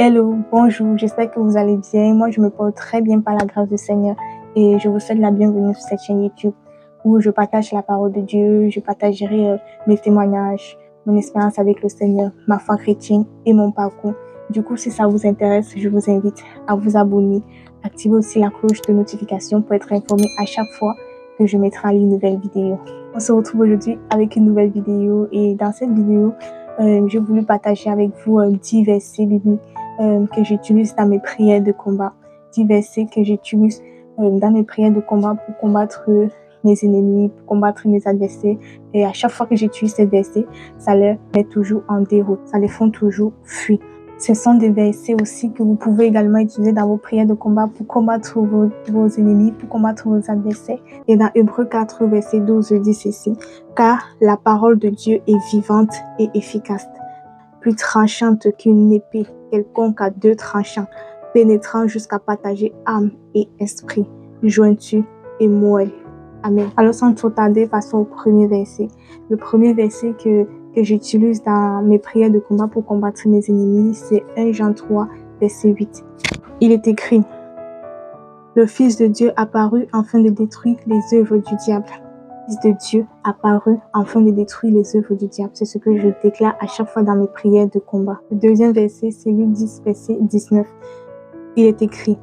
Hello, bonjour, j'espère que vous allez bien. Moi, je me porte très bien par la grâce du Seigneur et je vous souhaite la bienvenue sur cette chaîne YouTube où je partage la parole de Dieu, je partagerai mes témoignages, mon expérience avec le Seigneur, ma foi chrétienne et mon parcours. Du coup, si ça vous intéresse, je vous invite à vous abonner, activer aussi la cloche de notification pour être informé à chaque fois que je mettrai une nouvelle vidéo. On se retrouve aujourd'hui avec une nouvelle vidéo et dans cette vidéo, j'ai voulu partager avec vous 10 versets bibliques que j'utilise dans mes prières de combat. 10 versets que j'utilise dans mes prières de combat pour combattre mes ennemis, pour combattre mes adversaires. Et à chaque fois que j'utilise ces versets, ça les met toujours en déroute, ça les font toujours fuir. Ce sont des versets aussi que vous pouvez également utiliser dans vos prières de combat pour combattre vos ennemis, pour combattre vos adversaires. Et dans Hébreux 4, verset 12, je dis ceci: car la parole de Dieu est vivante et efficace, plus tranchante qu'une épée quelconque à deux tranchants, pénétrant jusqu'à partager âme et esprit, jointure et moelle. Amen. Alors sans trop tarder, passons au premier verset. Le premier verset que j'utilise dans mes prières de combat pour combattre mes ennemis, c'est 1 Jean 3, verset 8. Il est écrit: le Fils de Dieu apparut afin de détruire les œuvres du diable. Le Fils de Dieu apparut afin de détruire les œuvres du diable. C'est ce que je déclare à chaque fois dans mes prières de combat. Le deuxième verset, c'est Luc 10, verset 19. Il est écrit: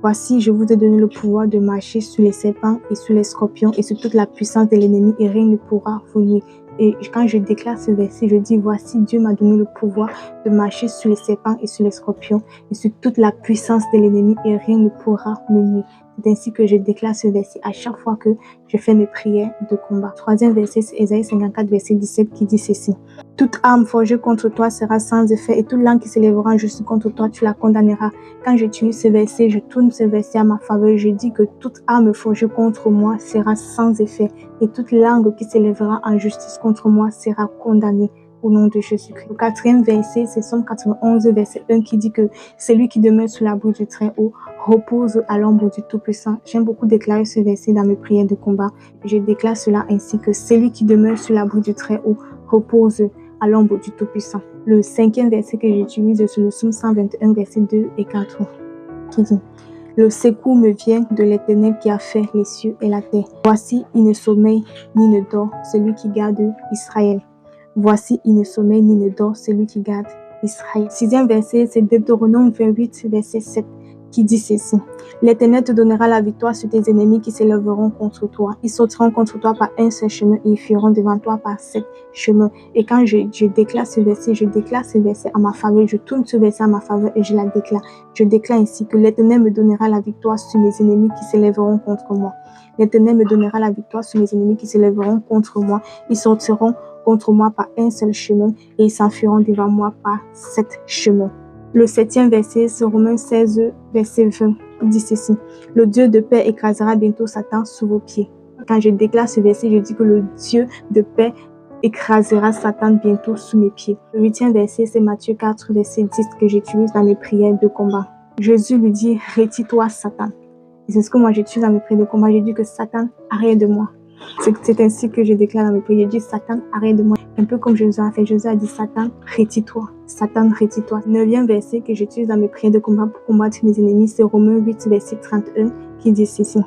voici, je vous ai donné le pouvoir de marcher sur les serpents et sur les scorpions et sur toute la puissance de l'ennemi, et rien ne pourra vous nuire. Et quand je déclare ce verset, je dis: voici, Dieu m'a donné le pouvoir de marcher sur les serpents et sur les scorpions et sur toute la puissance de l'ennemi, et rien ne pourra me nuire. C'est ainsi que je déclare ce verset à chaque fois que je fais mes prières de combat. Troisième verset, c'est Ésaïe 54, verset 17 qui dit ceci: toute arme forgée contre toi sera sans effet, et toute langue qui s'élèvera en justice contre toi, tu la condamneras. Quand je tue ce verset, je tourne ce verset à ma faveur. Je dis que toute arme forgée contre moi sera sans effet, et toute langue qui s'élèvera en justice contre moi sera condamnée au nom de Jésus-Christ. Le quatrième verset, c'est Somme 91, verset 1 qui dit que celui qui demeure sous l'abri du Très-Haut repose à l'ombre du Tout-Puissant. J'aime beaucoup déclarer ce verset dans mes prières de combat. Je déclare cela ainsi: que celui qui demeure sous l'abri du Très-Haut repose à l'ombre du Tout-Puissant. Le cinquième verset que j'utilise, c'est le Psaume 121, verset 2 et 4, qui dit: le secours me vient de l'Éternel qui a fait les cieux et la terre. Voici, il ne sommeille ni ne dort celui qui garde Israël. Voici, il ne sommeille ni ne dort celui qui garde Israël. Sixième verset, c'est Deutéronome 28, verset 7, qui dit ceci: l'Éternel te donnera la victoire sur tes ennemis qui s'élèveront contre toi. Ils sauteront contre toi par un seul chemin et ils fuiront devant toi par 7 chemins. Et quand je déclare ce verset, à ma faveur. Je tourne ce verset à ma faveur et je la déclare. Je déclare ainsi que l'Éternel me donnera la victoire sur mes ennemis qui s'élèveront contre moi. L'Éternel me donnera la victoire sur mes ennemis qui s'élèveront contre moi. Ils sauteront contre moi par un seul chemin et ils s'enfuiront devant moi par 7 chemins. Le septième verset, c'est Romains 16, verset 20. Il dit ceci: le Dieu de paix écrasera bientôt Satan sous vos pieds. Quand je déclare ce verset, je dis que le Dieu de paix écrasera Satan bientôt sous mes pieds. Le huitième verset, c'est Matthieu 4, verset 10 que j'utilise dans mes prières de combat. Jésus lui dit: retire-toi Satan. Et c'est ce que moi j'utilise dans mes prières de combat. Je dis que Satan, arrête de moi. C'est ainsi que je déclare dans mes prières. Je dis: Satan, arrête de moi. Un peu comme Jésus a fait. Jésus a dit: Satan, retire-toi. Satan, retire-toi. Neuvième verset que j'utilise dans mes prières de combat pour combattre mes ennemis, c'est Romains 8, verset 31 qui dit ceci: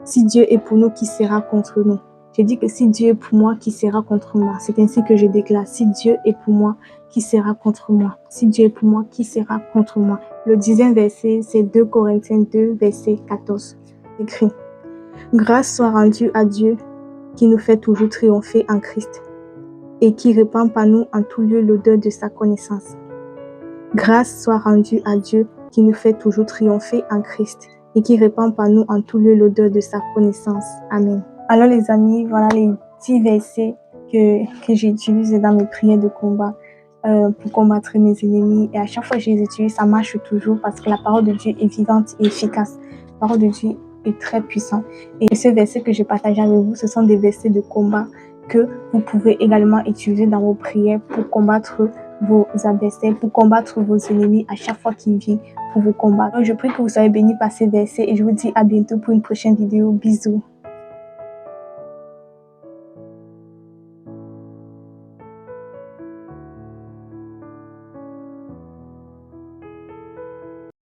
si Dieu est pour nous, qui sera contre nous? Je dis que si Dieu est pour moi, qui sera contre moi? C'est ainsi que je déclare: si Dieu est pour moi, qui sera contre moi? Si Dieu est pour moi, qui sera contre moi? Le dixième verset, c'est 2 Corinthiens 2, verset 14. Écrit: grâce soit rendue à Dieu qui nous fait toujours triompher en Christ et qui répand par nous en tout lieu l'odeur de sa connaissance. Grâce soit rendue à Dieu qui nous fait toujours triompher en Christ et qui répand par nous en tout lieu l'odeur de sa connaissance. Amen. Alors les amis, voilà les 10 versets que j'utilise dans mes prières de combat pour combattre mes ennemis. Et à chaque fois que je les utilise, ça marche toujours parce que la parole de Dieu est vivante et efficace. La parole de Dieu est très puissante. Et ces versets que je partage avec vous, ce sont des versets de combat que vous pouvez également utiliser dans vos prières pour combattre vos adversaires, pour combattre vos ennemis à chaque fois qu'ils viennent pour vous combattre. Donc, je prie que vous soyez bénis par ces versets et je vous dis à bientôt pour une prochaine vidéo. Bisous.